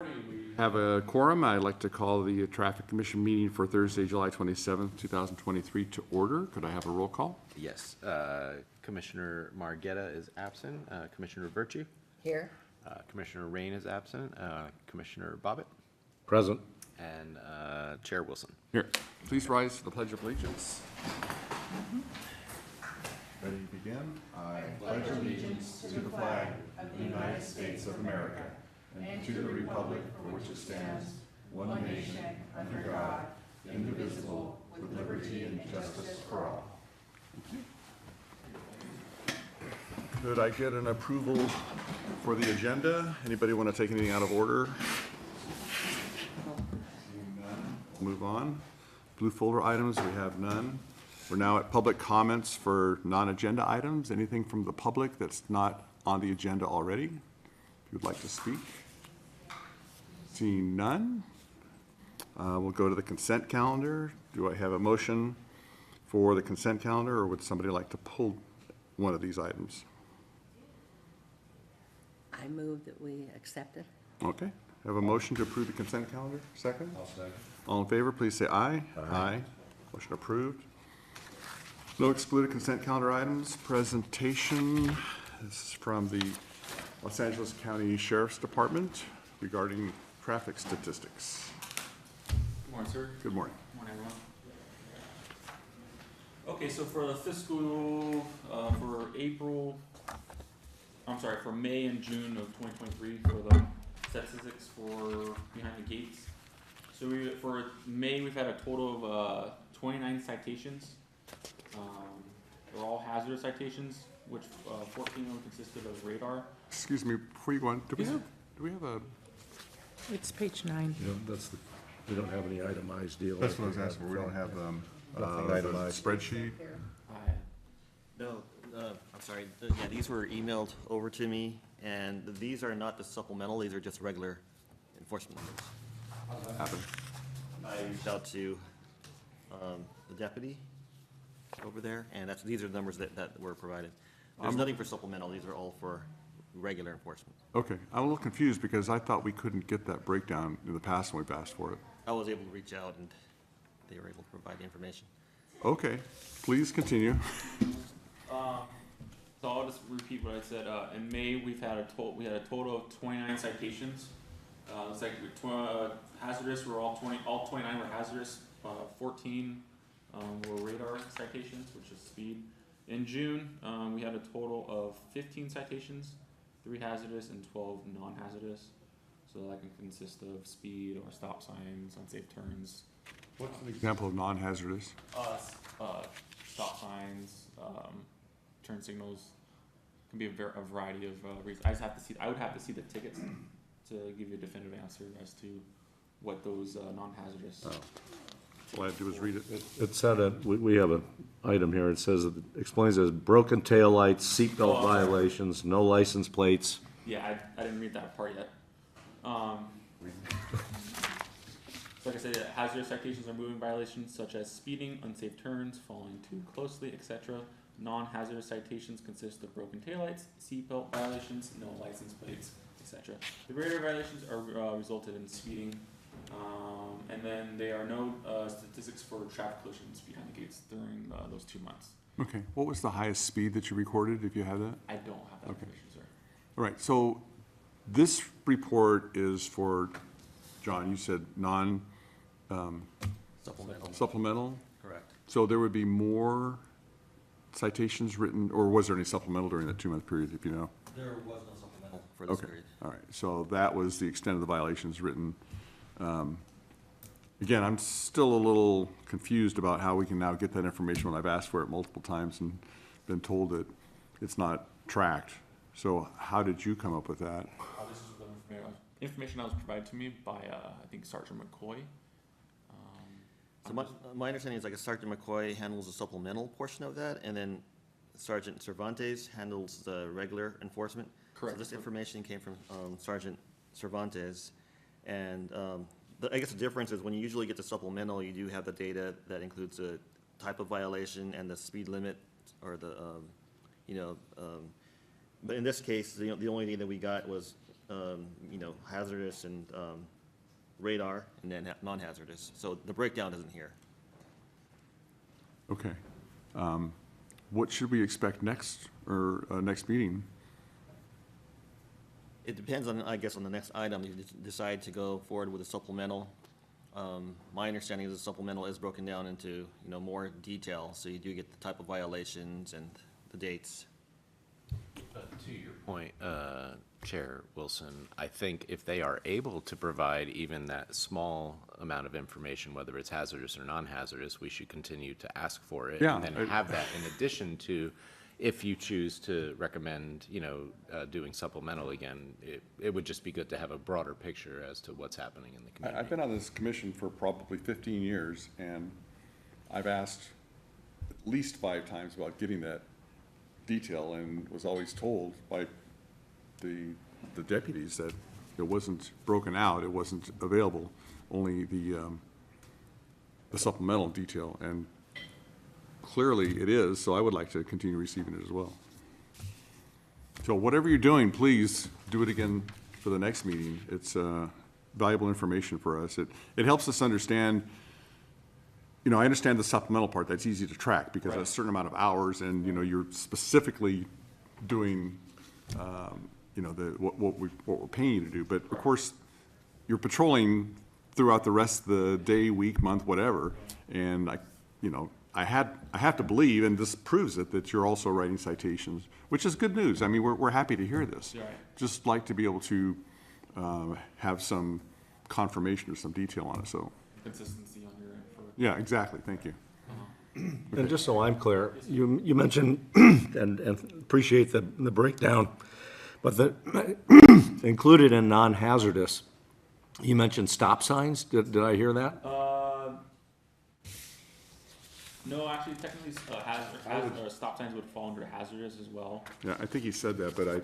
We have a quorum. I'd like to call the Traffic Commission meeting for Thursday, July 27th, 2023 to order. Could I have a roll call? Yes. Commissioner Margetta is absent. Commissioner Virtue? Here. Commissioner Rain is absent. Commissioner Bobbitt? Present. And Chair Wilson. Here. Please rise to the Pledge of Allegiance. Ready to begin? I pledge allegiance to the flag of the United States of America and to the republic for which it stands, one nation, under God, indivisible, with liberty and justice for all. Could I get an approval for the agenda? Anybody want to take anything out of order? None. Move on. Blue folder items, we have none. We're now at public comments for non-agenda items. Anything from the public that's not on the agenda already? If you'd like to speak. Seeing none, we'll go to the consent calendar. Do I have a motion for the consent calendar, or would somebody like to pull one of these items? I move that we accept it. Okay. Have a motion to approve the consent calendar? Second? I'll second. All in favor, please say aye. Aye. Motion approved. No excluded consent calendar items. Presentation. This is from the Los Angeles County Sheriff's Department regarding traffic statistics. Good morning, sir. Good morning. Good morning, everyone. Okay, so for the fiscal, for May and June of 2023 for the statistics for behind the gates. So for May, we've had a total of 29 citations. They're all hazardous citations, which 14 of them consisted of radar. Excuse me, before you go on, do we have a, It's page 9. You know, we don't have any itemized deal. that's what I was asking for, we don't have Nothing a itemized. spreadsheet? No, I'm sorry. Yeah, these were emailed over to me, and these are not the supplemental, these are just regular enforcement numbers. Happened. I reached out to the deputy over there, and these are the numbers that were provided. There's nothing for supplemental, these are all for regular enforcement. Okay, I'm a little confused because I thought we couldn't get that breakdown in the past when we've asked for it. I was able to reach out, and they were able to provide the information. Okay, please continue. So I'll just repeat what I said. In May, we had a total of 29 citations. It's like hazardous were all 29 were hazardous. 14 were radar citations, which is speed. In June, we had a total of 15 citations, 3 hazardous and 12 non-hazardous. So that can consist of speed or stop signs, unsafe turns. What's an example of non-hazardous? Stop signs, turn signals. Can be a variety of reasons. I would have to see the tickets to give you a definitive answer as to what those non-hazardous. All I have to do is read it. It said, we have an item here, it says, it explains as broken taillights, seatbelt violations, no license plates. Yeah, I didn't read that part yet. So like I said, hazardous citations are moving violations such as speeding, unsafe turns, following too closely, etc. Non-hazardous citations consist of broken taillights, seatbelt violations, no license plates, etc. The radar violations are resulted in speeding, and then there are no statistics for traffic collisions behind the gates during those 2 months. Okay, what was the highest speed that you recorded, if you have that? I don't have that Okay. information, sir. All right, so this report is for, John, you said Supplemental. supplemental? Correct. So there would be more citations written, or was there any supplemental during that 2-month period, if you know? There was no supplemental for this Okay, period. all right, so that was the extent of the violations written. Again, I'm still a little confused about how we can now get that information when I've asked for it multiple times and been told that it's not tracked. So how did you come up with that? This is the information that was provided to me by, I think, Sergeant McCoy. So my understanding is like Sergeant McCoy handles the supplemental portion of that, and then Sergeant Cervantes handles the regular enforcement. Correct. So this information came from Sergeant Cervantes, and I guess the difference is when you usually get the supplemental, you do have the data that includes the type of violation and the speed limit, or the, but in this case, the only thing that we got was hazardous and radar, and then non-hazardous. So the breakdown isn't here. Okay. What should we expect next, or next meeting? It depends on, I guess, on the next item, you decide to go forward with a supplemental. My understanding is the supplemental is broken down into, more detail, so you do get the type of violations and the dates. To your point, Chair Wilson, I think if they are able to provide even that small amount of information, whether it's hazardous or non-hazardous, we should continue to ask for it. Yeah, And then have that in addition to, if you choose to recommend, doing supplemental again, it would just be good to have a broader picture as to what's happening in the community. I've been on this commission for probably 15 years, and I've asked at least 5 times about getting that detail, and was always told by the deputies that it wasn't broken out, it wasn't available, only the supplemental detail, and clearly it is, so I would like to continue receiving it as well. So whatever you're doing, please do it again for the next meeting. It's valuable information for us. It helps us understand, I understand the supplemental part, that's easy to track, because a certain amount of hours, and, you're specifically doing, what we're paying you to do. But of course, you're patrolling throughout the rest of the day, week, month, whatever, and I have to believe, and this proves it, that you're also writing citations, which is good news. I mean, we're happy to hear this. Right. Just like to be able to have some confirmation or some detail on it, so. Consistency on your end for. Yeah, exactly, thank you. And just so I'm clear, you mentioned, and appreciate the breakdown, but included in non-hazardous, you mentioned stop signs, did I hear that? No, actually, technically, stop signs would fall under hazardous as well. Yeah, I think he said that, but I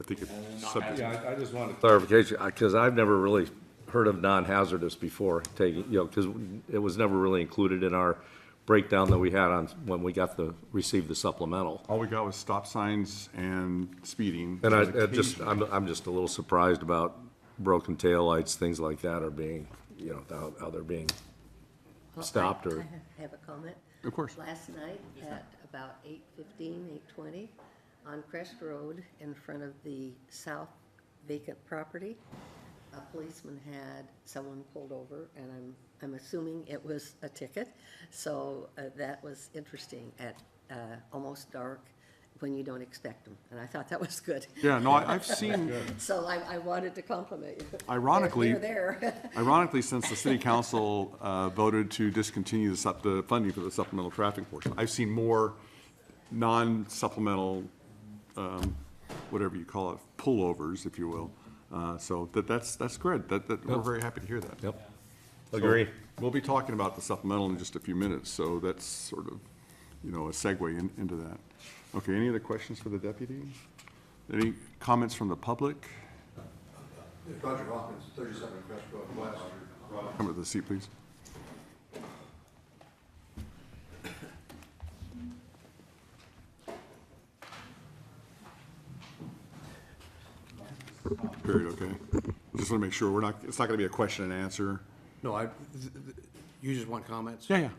think it's And then not subject. hazardous. I just wanted clarification, because I've never really heard of non-hazardous before, because it was never really included in our breakdown that we had on, when we received the supplemental. All we got was stop signs and speeding. And I'm just a little surprised about broken taillights, things like that are being, how they're being Well, stopped or. I have a comment. Of course. Last night at about 8:15, 8:20, on Crest Road in front of the south vacant property, a policeman had someone pulled over, and I'm assuming it was a ticket. So that was interesting at almost dark, when you don't expect them, and I thought that was good. Yeah, no, I've seen, So I wanted to compliment you. Ironically- They're there. ironically, since the city council voted to discontinue the funding for the supplemental traffic portion, I've seen more non-supplemental, whatever you call it, pullovers, if you will. So that's good. We're very happy to hear that. Yep. So Agree. We'll be talking about the supplemental in just a few minutes, so that's sort of, a segue into that. Okay, any other questions for the deputy? Any comments from the public? Roger Hawkins, 37 Crest Road West. Come to the seat, please. Period, okay. Just want to make sure it's not going to be a question and answer. No, you just want comments? Yeah.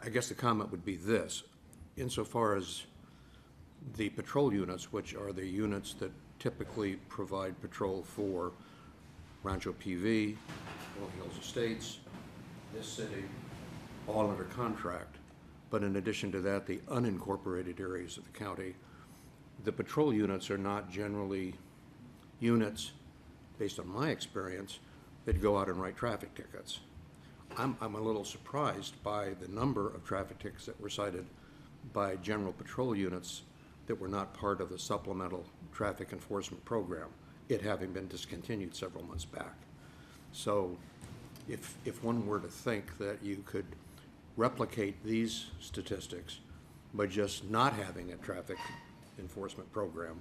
I guess the comment would be this: insofar as the patrol units, which are the units that typically provide patrol for Rancho PV, Rolling Hills Estates, this city, all under contract. But in addition to that, the unincorporated areas of the county, the patrol units are not generally units, based on my experience, that go out and write traffic tickets. I'm a little surprised by the number of traffic tickets that were cited by general patrol units that were not part of the supplemental traffic enforcement program, it having been discontinued several months back. So if one were to think that you could replicate these statistics by just not having a traffic enforcement program,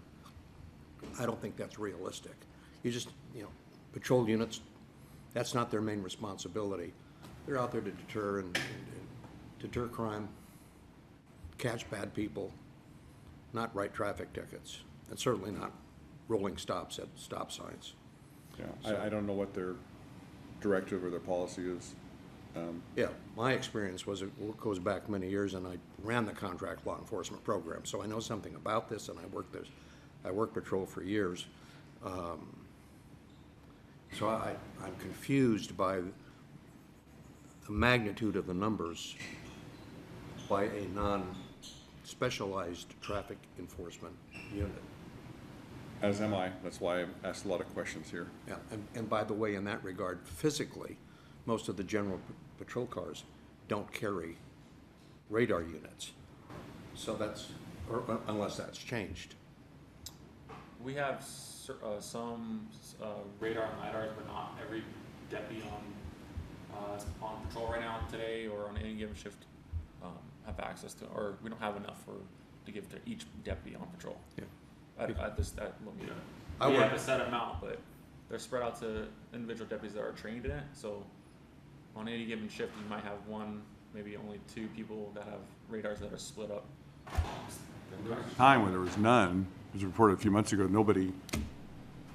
I don't think that's realistic. You just, patrol units, that's not their main responsibility. They're out there to deter and deter crime, catch bad people, not write traffic tickets, and certainly not rolling stops at stop signs. Yeah, I don't know what their directive or their policy is. Yeah, my experience was, it goes back many years, and I ran the contract law enforcement program, so I know something about this, and I worked patrol for years. So I'm confused by the magnitude of the numbers by a non-specialized traffic enforcement unit. As am I. That's why I asked a lot of questions here. Yeah, and by the way, in that regard, physically, most of the general patrol cars don't carry radar units. So that's, or unless that's changed. We have some radar and lidars, but not every deputy on patrol right now today or on any given shift have access to, or we don't have enough to give to each deputy on patrol. Yeah. At Lomita. I We would- have a set amount, but they're spread out to individual deputies that are trained in it. So on any given shift, you might have one, maybe only two people that have radars that are split up. Time when there was none, it was reported a few months ago, nobody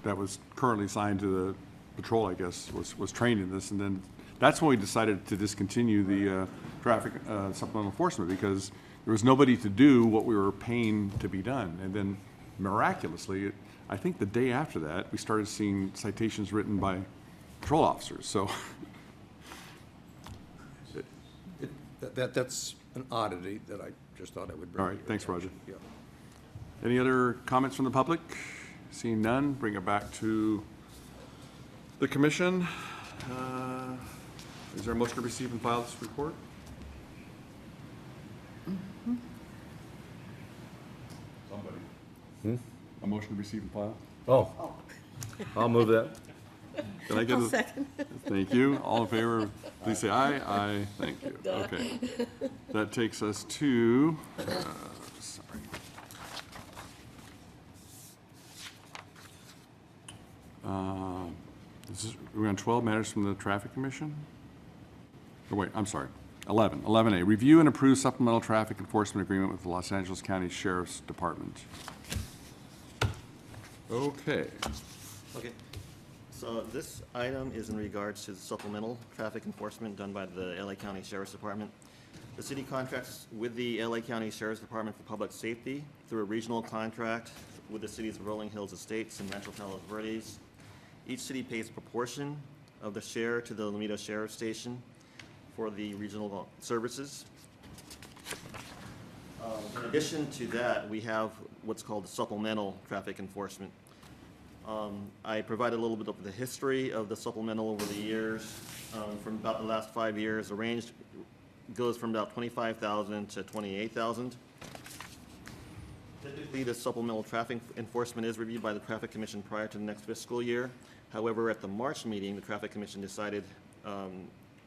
that was currently assigned to the patrol, I guess, was trained in this. And then that's when we decided to discontinue the traffic supplemental enforcement, because there was nobody to do what we were paying to be done. And then miraculously, I think the day after that, we started seeing citations written by patrol officers, so. That's an oddity that I just thought I would bring. All to right, your thanks, Roger. attention. Yeah. Any other comments from the public? Seeing none, bring it back to the commission. Is there a motion to receive and file this report? Somebody. A motion to receive and file? Oh, I'll move that. Can I get I'll a? second. Thank you. All in favor, please say aye. Aye, thank you. Okay. That takes us to, sorry. We're on 12 matters from the Traffic Commission? Oh, wait, I'm sorry. 11. 11A, review and approve supplemental traffic enforcement agreement with the Los Angeles County Sheriff's Department. Okay. Okay, so this item is in regards to the supplemental traffic enforcement done by the LA County Sheriff's Department. The city contracts with the LA County Sheriff's Department for Public Safety through a regional contract with the cities of Rolling Hills Estates and Rancho Palos Verdes. Each city pays a proportion of the share to the Lomita Sheriff Station for the regional services. In addition to that, we have what's called the supplemental traffic enforcement. I provided a little bit of the history of the supplemental over the years. From about the last 5 years, the range goes from about 25,000 to 28,000. Typically, the supplemental traffic enforcement is reviewed by the Traffic Commission prior to the next fiscal year. However, at the March meeting, the Traffic Commission decided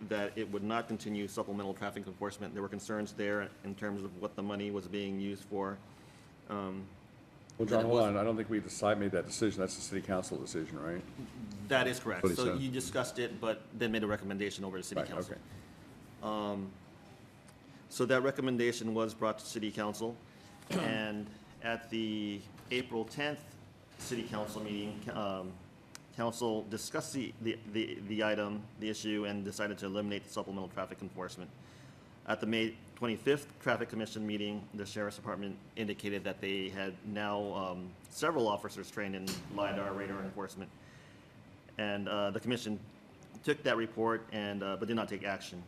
that it would not continue supplemental traffic enforcement. There were concerns there in terms of what the money was being used for. Well, John, hold on. I don't think we made that decision. That's the city council decision, right? That is correct. What he So said. you discussed it, but then made a recommendation over to city Right, council. okay. So that recommendation was brought to city council, and at the April 10th city council meeting, council discussed the item, the issue, and decided to eliminate the supplemental traffic enforcement. At the May 25th Traffic Commission meeting, the Sheriff's Department indicated that they had now several officers trained in LiDAR radar enforcement. And the commission took that report and, but did not take action.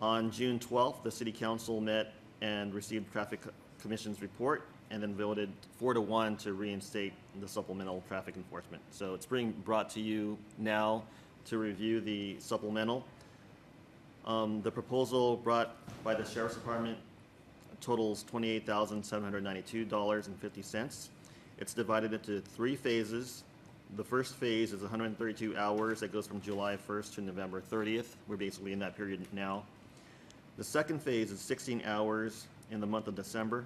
On June 12th, the city council met and received the Traffic Commission's report and then voted 4-1 to reinstate the supplemental traffic enforcement. So it's being brought to you now to review the supplemental. The proposal brought by the Sheriff's Department totals $28,792.50. It's divided into 3 phases. The first phase is 132 hours that goes from July 1st to November 30th. We're basically in that period now. The second phase is 16 hours in the month of December.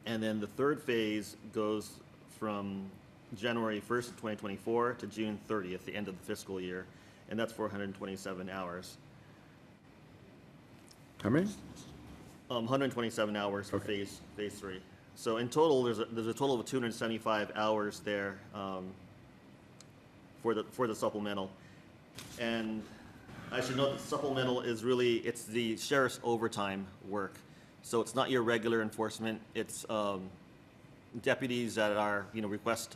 And then the third phase goes from January 1st of 2024 to June 30th, the end of the fiscal year, and that's for 127 hours. How many? 127 hours for Okay. phase 3. So in total, there's a total of 275 hours there for the supplemental. And I should note that supplemental is really, it's the sheriff's overtime work. So it's not your regular enforcement, it's deputies that are, request,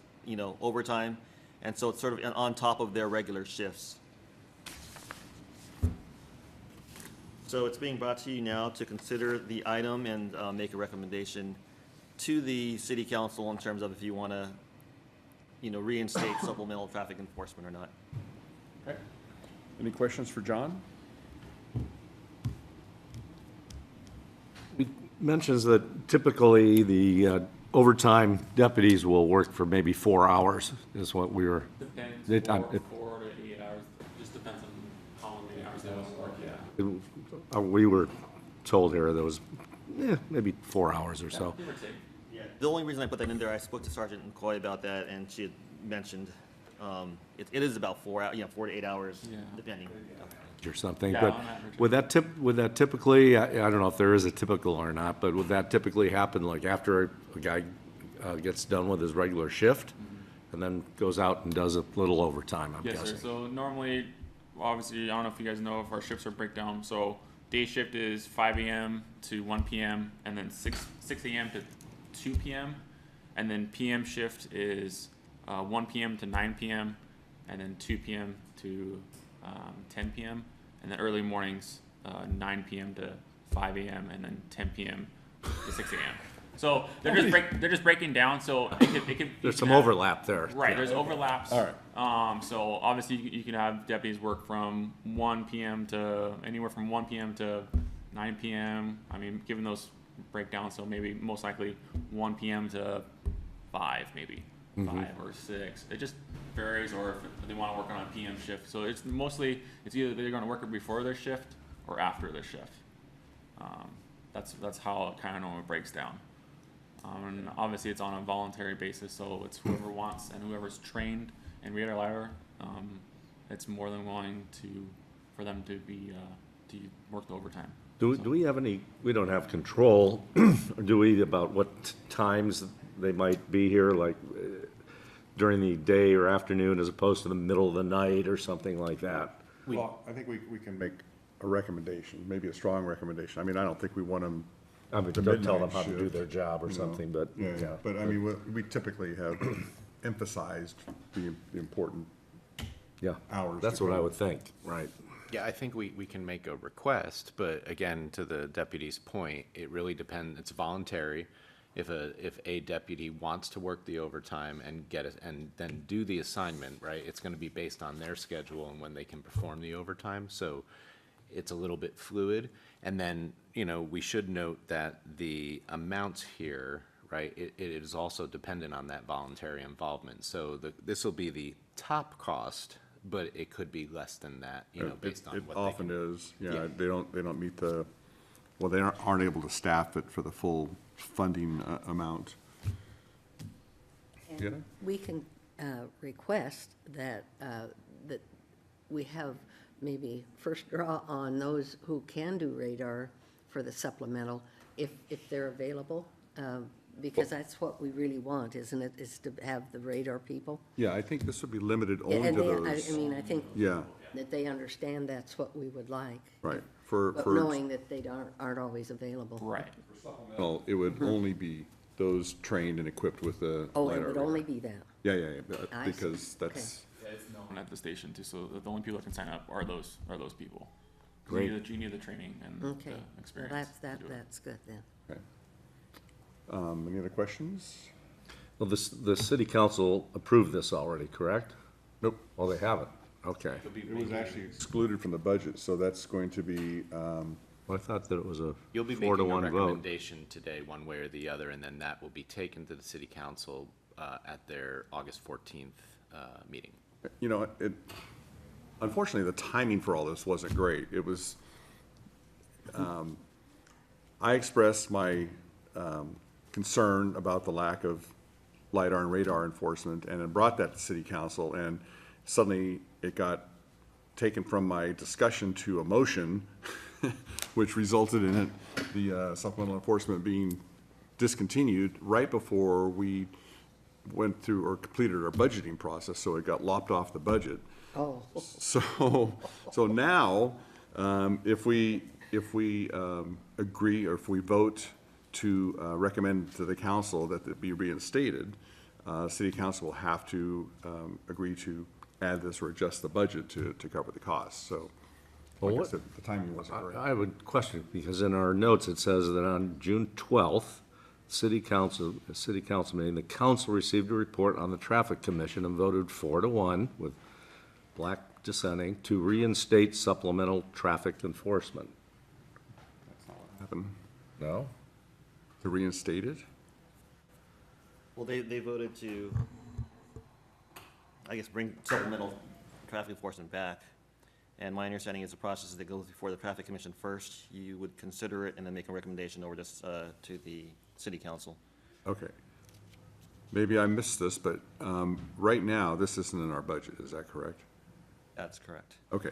overtime. And so it's sort of on top of their regular shifts. So it's being brought to you now to consider the item and make a recommendation to the city council in terms of if you want to, reinstate supplemental traffic enforcement or not. Okay. Any questions for John? It mentions that typically the overtime deputies will work for maybe 4 hours, is what we were, Depends, It- 4 to 8 hours, just depends on how many hours they want to work, yeah. we were told here there was, maybe 4 hours or so. Give or take. Yeah. The only reason I put that in there, I spoke to Sergeant McCoy about that, and she had mentioned it is about 4 to 8 hours, Yeah. depending. Or something, Yeah, but on average. would that typically, I don't know if there is a typical or not, but would that typically happen like after a guy gets done with his regular shift and then goes out and does a little overtime, I'm Yes, sir. guessing? So normally, obviously, I don't know if you guys know if our shifts are breakdown. So day shift is 5 a.m. to 1 p.m. and then 6 a.m. to 2 p.m. And then PM shift is 1 p.m. to 9 p.m. and then 2 p.m. to 10 p.m. and then early mornings 9 p.m. to 5 a.m. and then 10 p.m. to 6 a.m. So they're just breaking down. So it could There's some overlap there. Right, there's overlaps. All right. So obviously you can have deputies work from 1 p.m. to anywhere from 1 p.m. to 9 p.m. I mean, given those breakdowns, so maybe most likely 1 p.m. to 5, maybe 5 or 6. It just varies, or if they want to work on a PM shift. So it's either they're going to work it before their shift or after their shift. That's how it kind of normally breaks down. And obviously it's on a voluntary basis, so it's whoever wants and whoever's trained in radar lidar, it's more than willing for them to to work the overtime. Do we have any, we don't have control, or do we, about what times they might be here, like during the day or afternoon as opposed to the middle of the night or something like that? Well, I think we can make a recommendation, maybe a strong recommendation. I mean, I don't think we want them. I mean, The don't tell them midnight how to do shift, their job or something, but, Yeah, yeah. but I mean, we typically have emphasized the important Yeah, hours. that's to what I come. would think, right. Yeah, I think we can make a request, but again, to the deputy's point, it really depends, it's voluntary. If a deputy wants to work the overtime and get it, and then do the assignment, right, it's gonna be based on their schedule and when they can perform the overtime, so it's a little bit fluid. And then, we should note that the amounts here, right, it is also dependent on that voluntary involvement. So this will be the top cost, but it could be less than that, based on It what they often can. is, yeah, Yeah. they don't meet they aren't able to staff it for the full funding amount. Yeah. And we can request that we have maybe first draw on those who can do radar for the supplemental, if they're available, because that's what we really want, isn't it, is to have the radar people. Yeah, I think this would be limited only And to they, those. I mean, I think Yeah, that they understand that's what we would like, right, but knowing that they aren't always available. Right. well, it would only be those trained and equipped with the Oh, it LiDAR. would only be that. Yeah, I see. because that's, Yeah, it's known at the station too, so the only people that can sign up are those people. Great. You need the training and Okay. the Well, experience. to do it. that's good then. okay. Any other questions? Well, the city council approved this already, correct? Nope. Oh, they haven't, okay. It was actually excluded from the budget, so that's going to be, Well, I thought that it was a You'll be 4 to making a 1 vote. recommendation today, one way or the other, and then that will be taken to the city council at their August 14th meeting. unfortunately, the timing for all this wasn't great. It was, I expressed my concern about the lack of LiDAR and radar enforcement, and then brought that to city council, and suddenly it got taken from my discussion to a motion, which resulted in the supplemental enforcement being discontinued right before we went through or completed our budgeting process, so it got lopped off the budget. Oh, So now, if we agree, or if we vote to recommend to the council that it be reinstated, city council will have to agree to add this or adjust the budget to cover the costs, so. Like I what- said, the timing wasn't right. I would question, because in our notes, it says that on June 12th, city council meeting, the council received a report on the traffic commission and voted 4-1 with Black dissenting to reinstate supplemental traffic enforcement. Happen No? to reinstate it? Well, they voted to, I guess, bring supplemental traffic enforcement back. And my understanding is the process is they go before the traffic commission first. You would consider it and then make a recommendation over this, to the city council. Okay. Maybe I missed this, but right now, this isn't in our budget, is that correct? That's correct. Okay.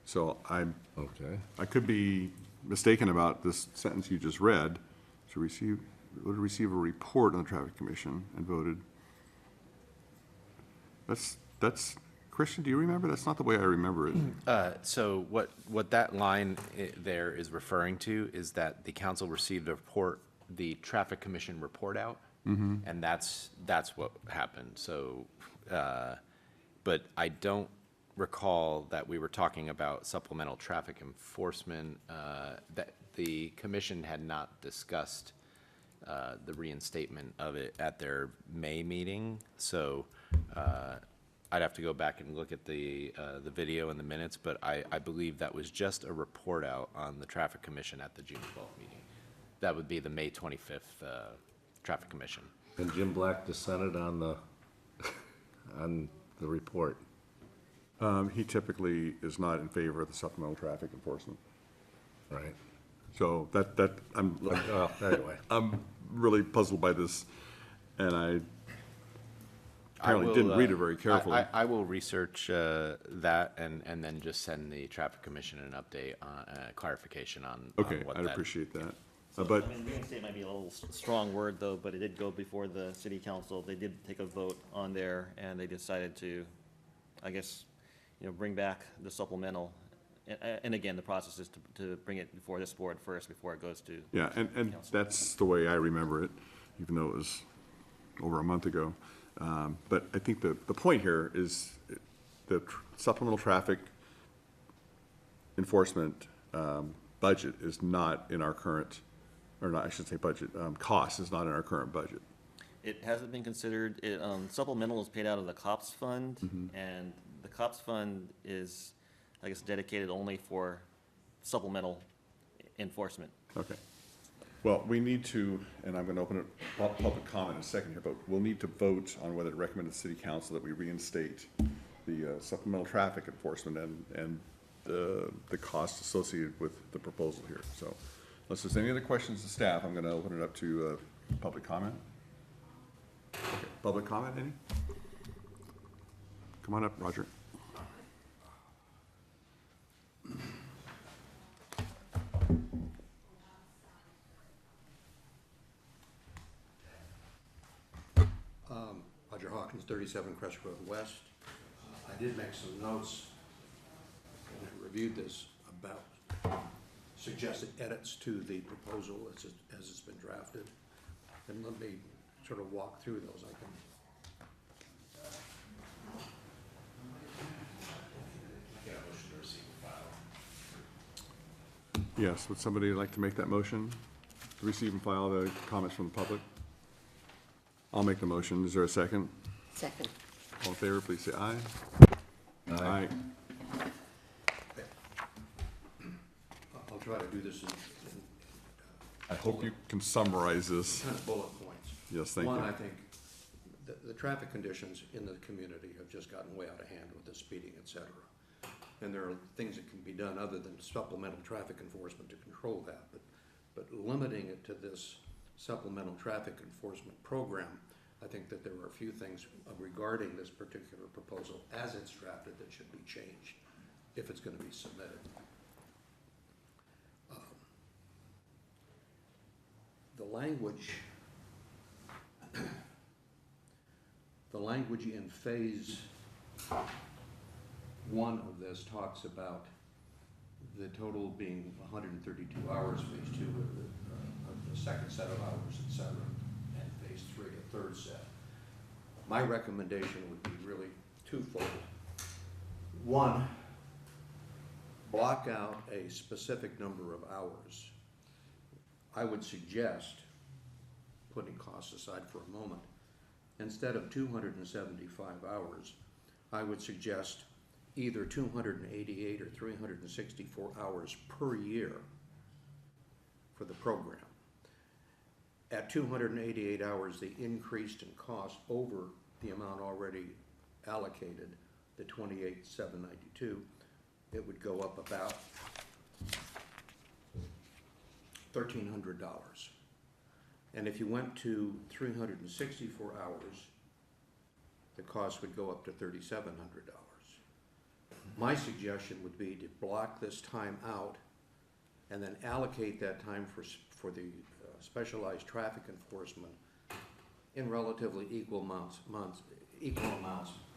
So Okay. I could be mistaken about this sentence you just read, to receive a report on the traffic commission and voted. That's, Christian, do you remember? That's not the way I remember it. So what that line there is referring to is that the council received a report, the traffic commission report out, and that's what happened. So, but I don't recall that we were talking about supplemental traffic enforcement, that the commission had not discussed the reinstatement of it at their May meeting. So, I'd have to go back and look at the video and the minutes, but I believe that was just a report out on the traffic commission at the June 12th meeting. That would be the May 25th traffic commission. And Jim Black dissented on the report. He typically is not in favor of the supplemental traffic enforcement. Right. So Well, anyway. I'm really puzzled by this, and I I apparently will, didn't read it very carefully. I will research that and then just send the traffic commission an update, clarification on Okay, what I'd that. appreciate that. So, But, I mean, reinstate might be a little strong word, though, but it did go before the city council. They did take a vote on there, and they decided to, I guess, bring back the supplemental. And again, the process is to bring it before this board first, before it goes to. yeah, and that's the way I remember it, even though it was over a month ago. But I think the point here is the supplemental traffic enforcement budget is not in our current, or not, I should say budget, cost is not in our current budget. It hasn't been considered, supplemental is paid out of the COPS fund, and the COPS fund is, I guess, dedicated only for supplemental enforcement. Okay. Well, we need to, and I'm going to open it, public comment in a second here, but we'll need to vote on whether to recommend to the city council that we reinstate the supplemental traffic enforcement and the cost associated with the proposal here. So unless there's any other questions to staff, I'm going to open it up to public comment. Okay, public comment, any? Come on up, Roger. Roger Hawkins, 37 Crest Road West. I did make some notes when I reviewed this about suggested edits to the proposal as it's been drafted. And let me sort of walk through those. I can. Yes, would somebody like to make that motion? To receive and file the comments from the public? I'll make the motion. Is there a second? second. All in favor, please say aye. Aye. I'll try to do this in I hope you can summarize this. kind of bullet points. Yes, thank One, you. I think the traffic conditions in the community have just gotten way out of hand with the speeding, et cetera. And there are things that can be done other than supplemental traffic enforcement to control that. But limiting it to this supplemental traffic enforcement program, I think that there are a few things regarding this particular proposal as it's drafted that should be changed if it's going to be submitted. The the language in phase one of this talks about the total being 132 hours, phase two of the second set of hours, et cetera, and phase three, a third set. My recommendation would be really twofold. One, block out a specific number of hours. I would suggest, putting costs aside for a moment, instead of 275 hours, I would suggest either 288 or 364 hours per year for the program. At 288 hours, the increased in cost over the amount already allocated, the 28,792, it would go up about $1,300. And if you went to 364 hours, the cost would go up to $3,700. My suggestion would be to block this time out and then allocate that time for the specialized traffic enforcement in relatively equal amounts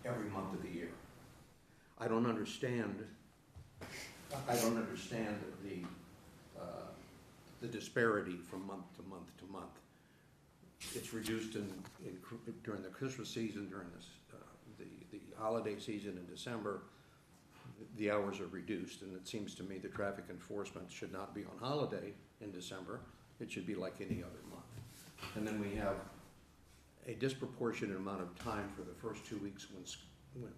every month of the year. I don't understand the disparity from month to month to month. It's reduced during the Christmas season, during the holiday season in December. The hours are reduced, and it seems to me the traffic enforcement should not be on holiday in December. It should be like any other month. And then we have a disproportionate amount of time for the first 2 weeks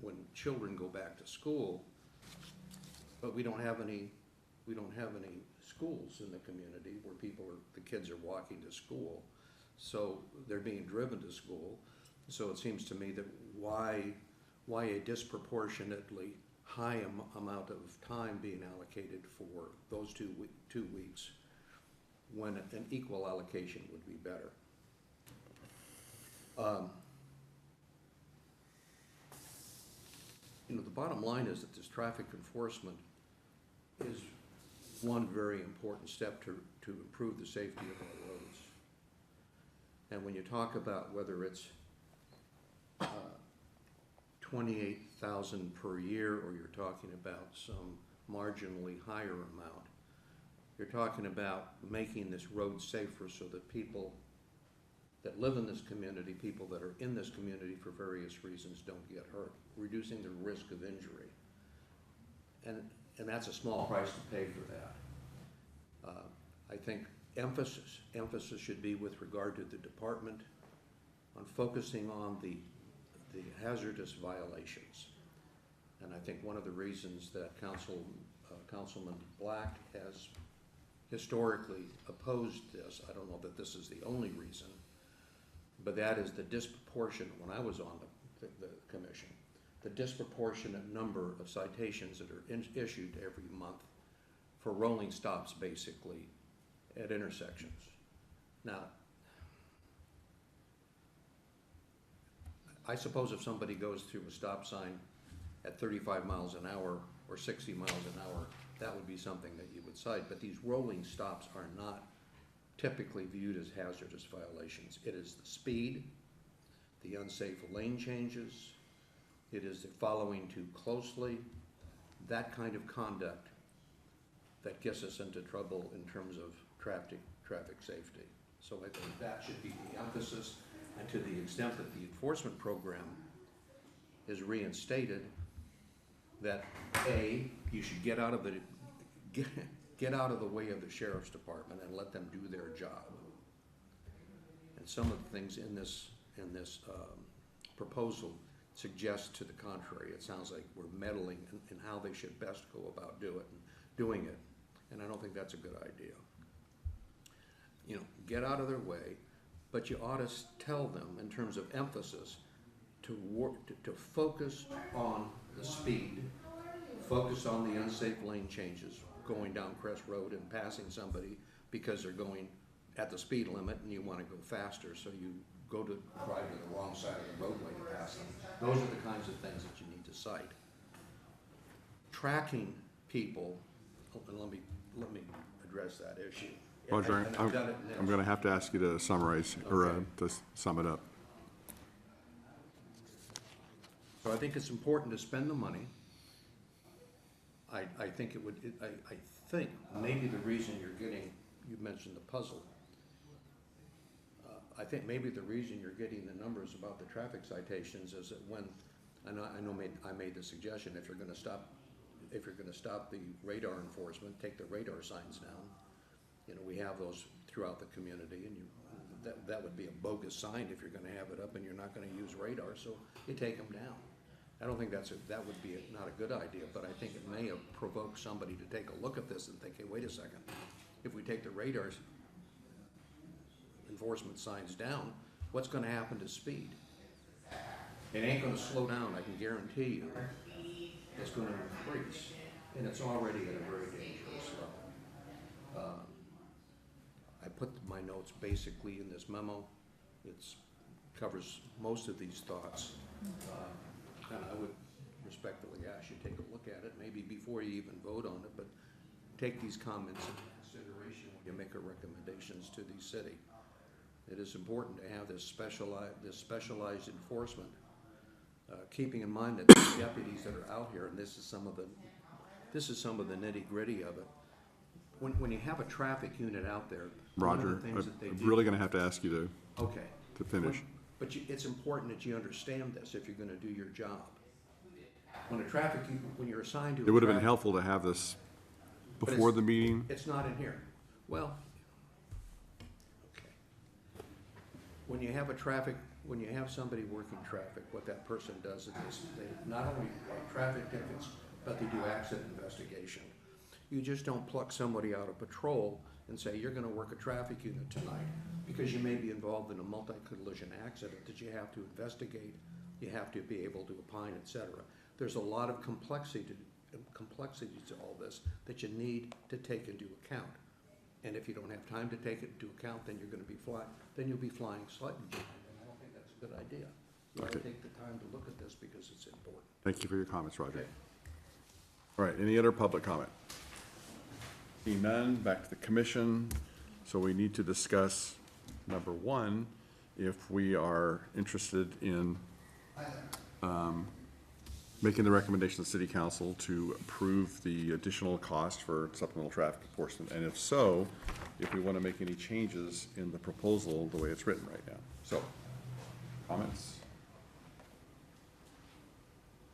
when children go back to school, but we don't have any schools in the community where the kids are walking to school, so they're being driven to school. So it seems to me that why a disproportionately high amount of time being allocated for those 2 weeks when an equal allocation would be better. The bottom line is that this traffic enforcement is one very important step to improve the safety of our roads. And when you talk about whether it's 28,000 per year or you're talking about some marginally higher amount, you're talking about making this road safer so that people that live in this community, people that are in this community for various reasons, don't get hurt, reducing the risk of injury. And that's a small price to pay for that. I think emphasis should be with regard to the department on focusing on the hazardous violations. And I think one of the reasons that Councilman Black has historically opposed this, I don't know that this is the only reason, but that is the disproportionate, when I was on the commission, the disproportionate number of citations that are issued every month for rolling stops, basically, at intersections. Now, I suppose if somebody goes through a stop sign at 35 miles an hour or 60 miles an hour, that would be something that you would cite, but these rolling stops are not typically viewed as hazardous violations. It is the speed, the unsafe lane changes, it is the following too closely, that kind of conduct that gets us into trouble in terms of traffic safety. So I think that should be the emphasis, and to the extent that the enforcement program is reinstated, that you should get out of the way of the sheriff's department and let them do their job. And some of the things in this proposal suggest to the contrary. It sounds like we're meddling in how they should best go about doing it, and I don't think that's a good idea. Get out of their way, but you ought to tell them in terms of emphasis to focus on the speed, focus on the unsafe lane changes, going down Crest Road and passing somebody because they're going at the speed limit and you want to go faster, so you go to drive to the wrong side of the roadway to pass them. Those are the kinds of things that you need to cite. Tracking people, and let me address that issue. Roger, And I've done it in I'm going to have to ask you to summarize, or to sum it up. So I think it's important to spend the money. I think it would, I think maybe the reason you're getting, you mentioned the puzzle. I think maybe the reason you're getting the numbers about the traffic citations is that when, I made the suggestion, if you're gonna stop the radar enforcement, take the radar signs down. You know, we have those throughout the community, and that would be a bogus sign if you're gonna have it up and you're not gonna use radar, so you take them down. I don't think that would be not a good idea, but I think it may have provoked somebody to take a look at this and think, hey, wait a second. If we take the radar enforcement signs down, what's gonna happen to speed? It ain't gonna slow down, I can guarantee you. It's gonna increase, and it's already at a very dangerous level. I put my notes basically in this memo. It's covers most of these thoughts. And I would respectfully ask you to take a look at it, maybe before you even vote on it, but take these comments into consideration when you make your recommendations to the city. It is important to have this specialized enforcement, keeping in mind that the deputies that are out here, and this is some of the nitty gritty of it. When you have a traffic unit out there, one of Roger, the things that they I'm do. really going to have to ask you Okay. to finish. But it's important that you understand this if you're gonna do your job. When you're assigned to. It would have been helpful to have this before the meeting. It's not in here. Well, okay. When you have somebody working traffic, what that person does is they not only write traffic tickets, but they do accident investigation. You just don't pluck somebody out of patrol and say, you're gonna work a traffic unit tonight, because you may be involved in a multi-collision accident that you have to investigate, you have to be able to opine, et cetera. There's a lot of complexity to all this that you need to take into account. And if you don't have time to take it into account, then you'll be flying slightly behind, and I don't think that's a good idea. You ought to take the time to look at this because it's important. Thank you for your comments, Roger. Okay. All right, any other public comment? Seeing none, back to the commission. So we need to discuss, number one, if we are interested in making the recommendation to the city council to approve the additional cost for supplemental traffic enforcement, and if so, if we want to make any changes in the proposal the way it's written right now. So, comments?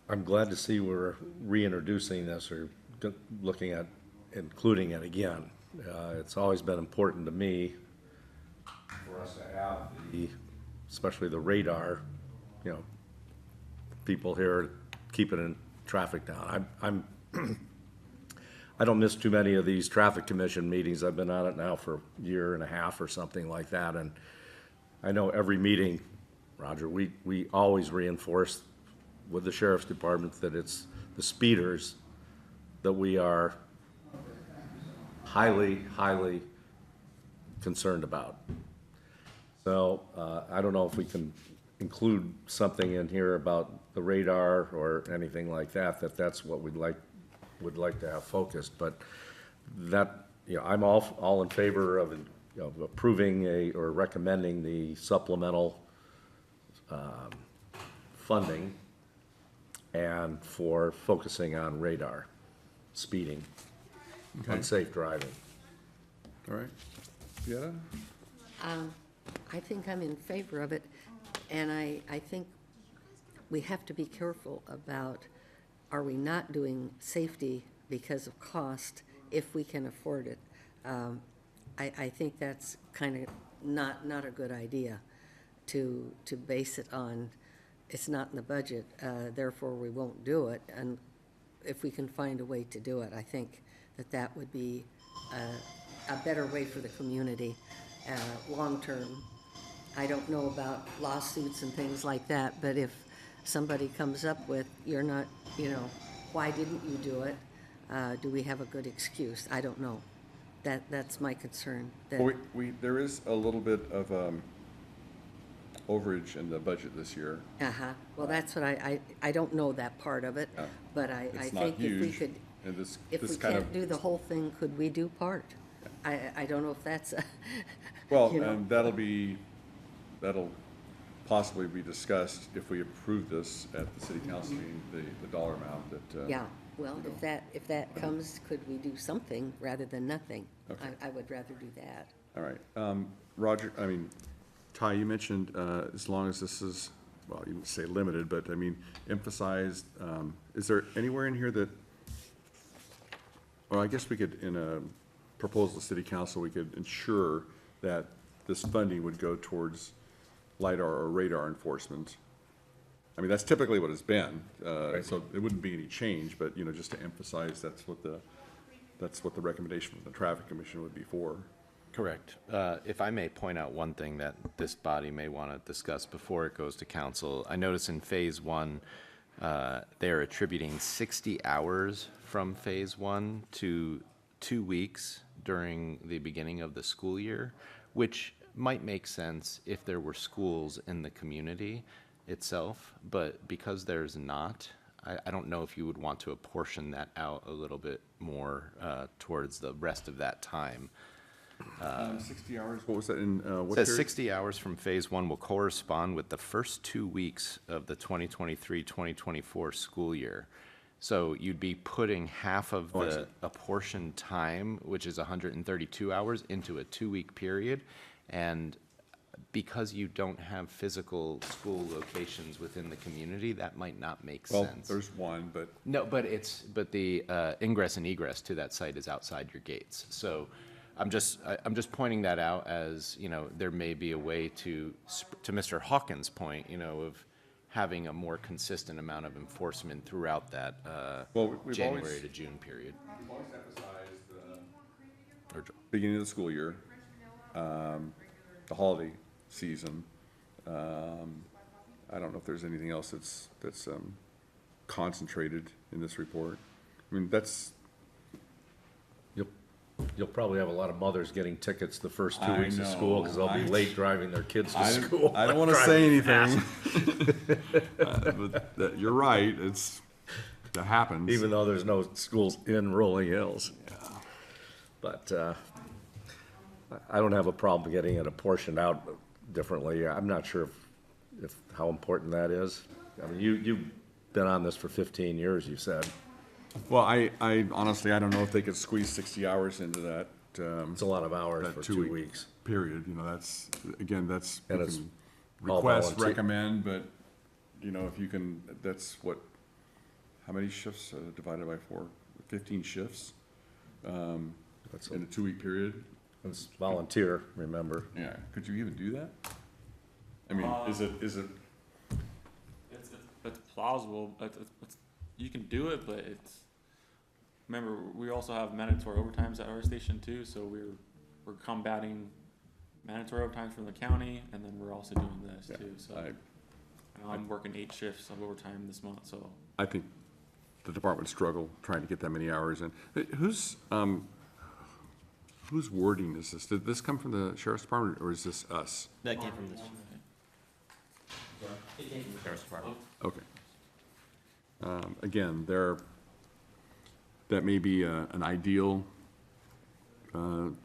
I'm glad to see we're reintroducing this or looking at including it again. It's always been important to me for us to have especially the radar, you know, people here keeping traffic down. I don't miss too many of these traffic commission meetings. I've been on it now for a year and a half or something like that, and I know every meeting, Roger, we always reinforce with the sheriff's department that it's the speeders that we are highly, highly concerned about. So I don't know if we can include something in here about the radar or anything like that, that's what would like to have focused, but that, you know, I'm all in favor of, you know, approving or recommending the supplemental funding and for focusing on radar, speeding, unsafe driving. All right. Fietta? I think I'm in favor of it, and I think we have to be careful about, are we not doing safety because of cost if we can afford it? I think that's kind of not a good idea to base it on, it's not in the budget, therefore we won't do it. And if we can find a way to do it, I think that would be a better way for the community, long-term. I don't know about lawsuits and things like that, but if somebody comes up with, you're not, you know, why didn't you do it? Do we have a good excuse? I don't know. That's my concern. That Well, there is a little bit of overage in the budget this year. Well, that's what I don't know that part of it, but I It's not think if we huge, could, and this if we kind of can't do the whole thing, could we do part? I don't know if that's a, Well, you know. and that'll possibly be discussed if we approve this at the city council meeting, the dollar amount that. Yeah, well, if that comes, could we do something rather than nothing? Okay. I would rather do that. All right. Roger, Ty, you mentioned, as long as this is, well, you didn't say limited, but emphasized, is there anywhere in here that, well, I guess we could, in a proposal to city council, we could ensure that this funding would go towards LiDAR or radar enforcement. That's typically what it's been, so it wouldn't be any change, but, just to emphasize, that's what the recommendation from the traffic commission would be for. Correct. If I may point out one thing that this body may want to discuss before it goes to council, I notice in phase one, they're attributing 60 hours from phase one to 2 weeks during the beginning of the school year, which might make sense if there were schools in the community itself, but because there's not, I don't know if you would want to apportion that out a little bit more towards the rest of that time. 60 hours, what was that in, It what says period? 60 hours from phase one will correspond with the first 2 weeks of the 2023-2024 school year. So you'd be putting half of Oh, I see. the apportioned time, which is 132 hours, into a 2-week period. And because you don't have physical school locations within the community, that might not make Well, sense. there's one, but No, but the ingress and egress to that site is outside your gates. So I'm just pointing that out as, there may be a way to Mr. Hawkins' point, of having a more consistent amount of enforcement throughout that Well, we've January always- to June period. we've always emphasized the Or- beginning of the school year, the holiday season. I don't know if there's anything else that's concentrated in this report. That's, You'll probably have a lot of mothers getting tickets the first 2 I weeks of school, because they'll be know. late driving their kids to school. I don't want to say anything. But you're right, that happens. Even though there's no schools in Rolling Hills. But I don't have a problem getting it apportioned out differently. I'm not sure if how important that is. You've been on this for 15 years, you said. Well, I honestly, I don't know if they could squeeze 60 hours into that. It's a lot of hours That for 2 2 week weeks. Period, that's, again, that's, we And it's can all request, volunteer. recommend, but, if you can, that's what, how many shifts divided by 4? 15 shifts That's in a 2-week period? it's volunteer, remember. Yeah, could you even do that? Is it, It's plausible. You can do it, but remember, we also have mandatory overtimes at our station too, so we're combating mandatory overtimes from the county, and then we're also doing this too, so. I'm working 8 shifts of overtime this month, so. I think the department would struggle trying to get that many hours in. Whose wording is this? Did this come from the sheriff's department, or is this us? That came from this. It came from the sheriff's department. Okay. Again, that may be an ideal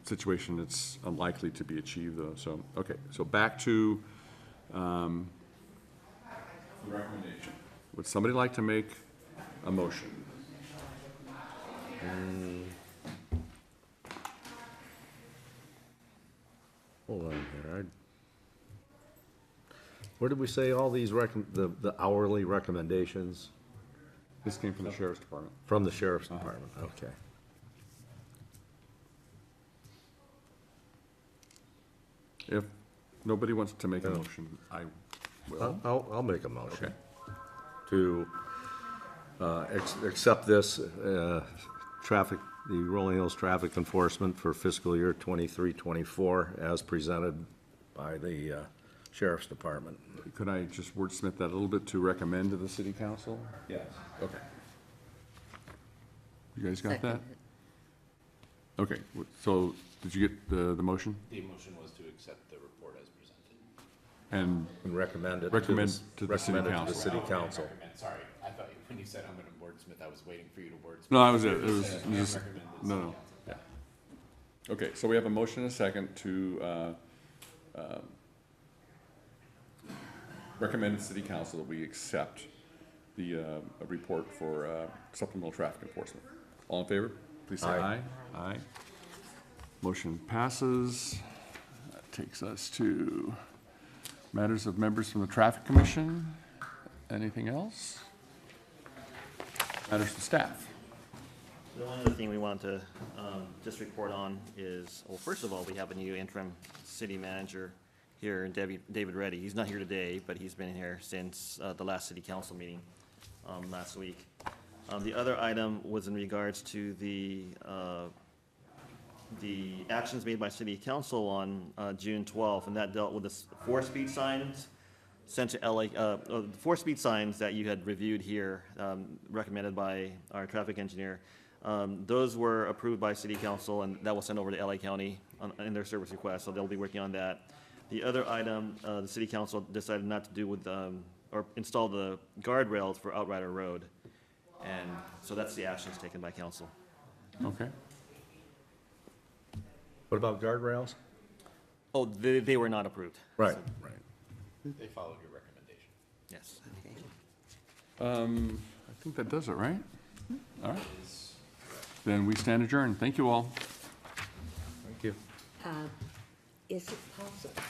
situation that's unlikely to be achieved, though, so, okay. So back to the recommendation. Would somebody like to make a motion? Hold on here. Where did we say all these the hourly recommendations? This came from the sheriff's department. From the sheriff's department, okay. If nobody wants to make a motion, I will. I'll make a motion. Okay. To accept this traffic, the Rolling Hills traffic enforcement for fiscal year 23-24 as presented by the sheriff's department. Could I just wordsmith that a little bit to recommend to the city council? Yes. Okay. You guys got that? Second. Okay, so did you get the motion? The motion was to accept the report as presented. And And recommend it Recommend to the city recommend it to council. the city council. Sorry, I thought when you said I'm going to wordsmith, I was waiting for you to wordsmith. No, that was it. It was Recommend just, to the no, city no. council. Okay, so we have a motion and a second to recommend to City Council that we accept the report for supplemental traffic enforcement. All in favor, please say aye. Aye. Motion passes. That takes us to matters of members from the Traffic Commission. Anything else? Matters of staff. The only other thing we want to just report on is, well, first of all, we have a new interim city manager here, David Reddy. He's not here today, but he's been here since the last city council meeting last week. The other item was in regards to the actions made by city council on June 12th, and that dealt with the 4-speed signs sent to LA, the 4-speed signs that you had reviewed here, recommended by our traffic engineer. Those were approved by city council, and that was sent over to LA County in their service request, so they'll be working on that. The other item, the city council decided not to do with, or install the guardrails for Outrider Road. And so that's the actions taken by council. Okay. What about guardrails? Oh, they were not approved. Right. They followed your recommendation. Yes. I think that does it, right? All right. Then we stand adjourned. Thank you all. Thank you. Is it possible?